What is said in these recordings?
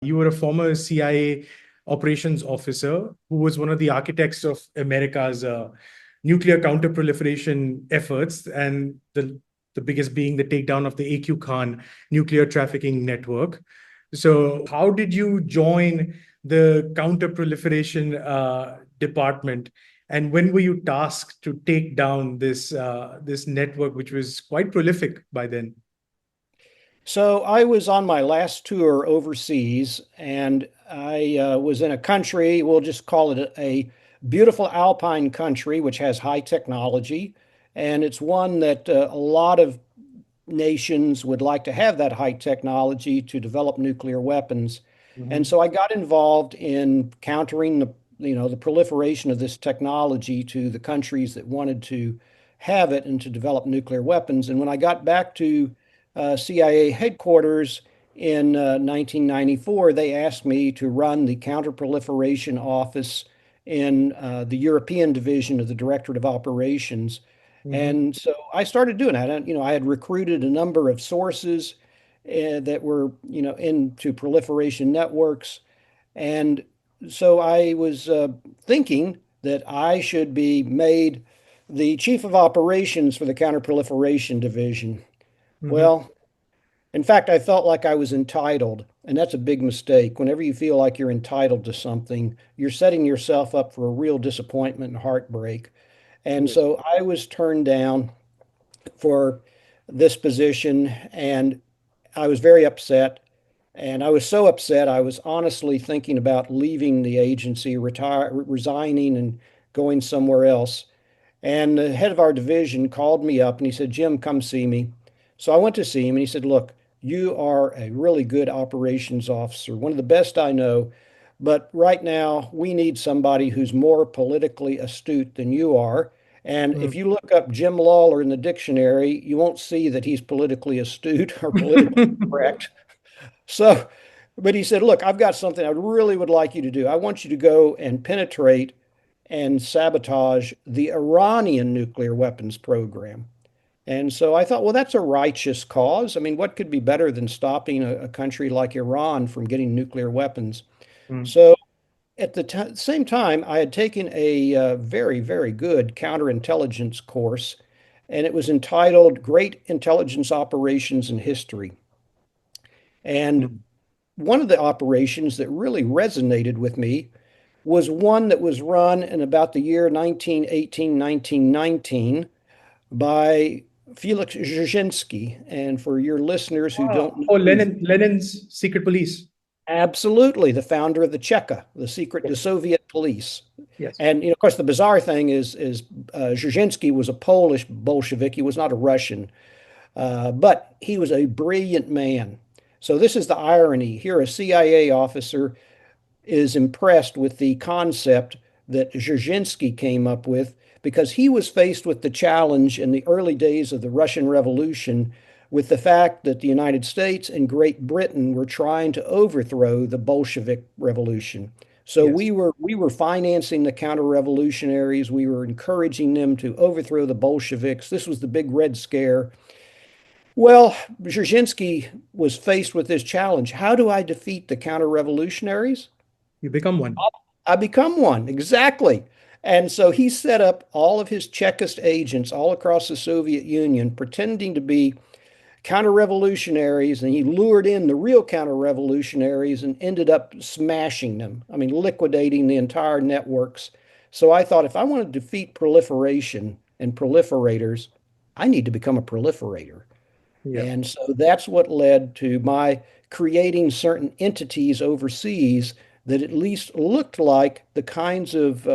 You were a former CIA operations officer who was one of the architects of America's nuclear counterproliferation efforts, and the biggest being the takedown of the AQ Khan nuclear trafficking network. So, how did you join the counterproliferation department, and when were you tasked to take down this network, which was quite prolific by then? So I was on my last tour overseas, and I was in a country, we'll just call it a beautiful alpine country, which has high technology. And it's one that a lot of nations would like to have that high technology to develop nuclear weapons. And Mhm. so I got involved in countering the proliferation of this technology to the countries that wanted to have it and to develop nuclear weapons. And when I got back to CIA headquarters in 1994, they asked me to run the counterproliferation office in the European division of the Directorate of Operations. Mhm. And so I started doing that. And, I had recruited a number of sources that were, into proliferation networks. And so I was thinking that I should be made the chief of operations for the counterproliferation division. Mhm. Well, in fact, I felt like I was entitled, and that's a big mistake. Whenever you feel like you're entitled to something, you're setting yourself up for a real disappointment and heartbreak. And Yes. so I was turned down for this position, and I was very upset. And I was so upset, I was honestly thinking about leaving the agency, resigning and going somewhere else. And the head of our division called me up and he said, "Jim, come see me." So I went to see him and he said, "Look, you are a really good operations officer, one of the best I know. But right now, we need somebody who's more politically astute than you are. And if Mm. you look up Jim Lawler in the dictionary, you won't see that he's politically astute or politically correct." So, but he said, "Look, I've got something I really would like you to do. I want you to go and penetrate and sabotage the Iranian nuclear weapons program." And so I thought, well, that's a righteous cause. I mean, what could be better than stopping a country like Iran from getting nuclear weapons? Mm. So at the same time, I had taken a very, very good counterintelligence course, and it was entitled Great Intelligence Operations in History. And Mm. one of the operations that really resonated with me was one that was run in about the year 1918, 1919 by Felix Dzerzhinsky. And for your listeners who Ah, don't know oh, who Lenin's secret police. absolutely the founder of the Cheka, the Yes. Soviet police. Yes. And of course, the bizarre thing is Dzerzhinsky was a Polish Bolshevik. He was not a Russian, but he was a brilliant man. So this is the irony here: a CIA officer is impressed with the concept that Dzerzhinsky came up with because he was faced with the challenge in the early days of the Russian Revolution with the fact that the United States and Great Britain were trying to overthrow the Bolshevik Revolution. So Yes. we were financing the counter-revolutionaries. We were encouraging them to overthrow the Bolsheviks. This was the big Red Scare. Well, Dzerzhinsky was faced with this challenge. How do I defeat the counter-revolutionaries? You become one. I become one, exactly. And so he set up all of his Chekist agents all across the Soviet Union, pretending to be counter-revolutionaries, and he lured in the real counter-revolutionaries and ended up smashing them. I mean, liquidating the entire networks. So I thought if I want to defeat proliferation and proliferators, I need to become a proliferator. Yeah. And so that's what led to my creating certain entities overseas that at least looked like the kinds of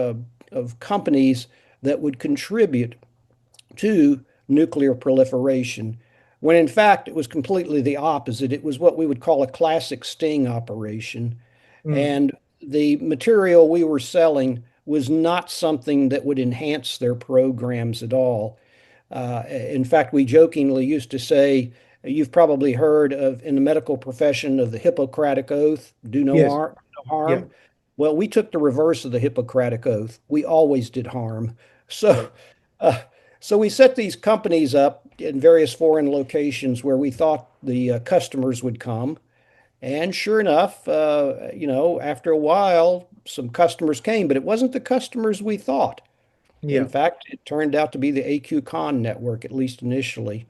companies that would contribute to nuclear proliferation, when in fact it was completely the opposite. It was what we would call a classic sting operation. Mm. And the material we were selling was not something that would enhance their programs at all. In fact, we jokingly used to say, you've probably heard of in the medical profession of the Hippocratic Oath, do no Yes. harm, no Yeah. harm. Well, we took the reverse of the Hippocratic Oath. We always did harm. So, Right. uh, so we set these companies up in various foreign locations where we thought the customers would come. And sure enough, after a while, some customers came, but it wasn't the customers we thought. In Yeah. fact, it turned out to be the AQ Con network, at least initially.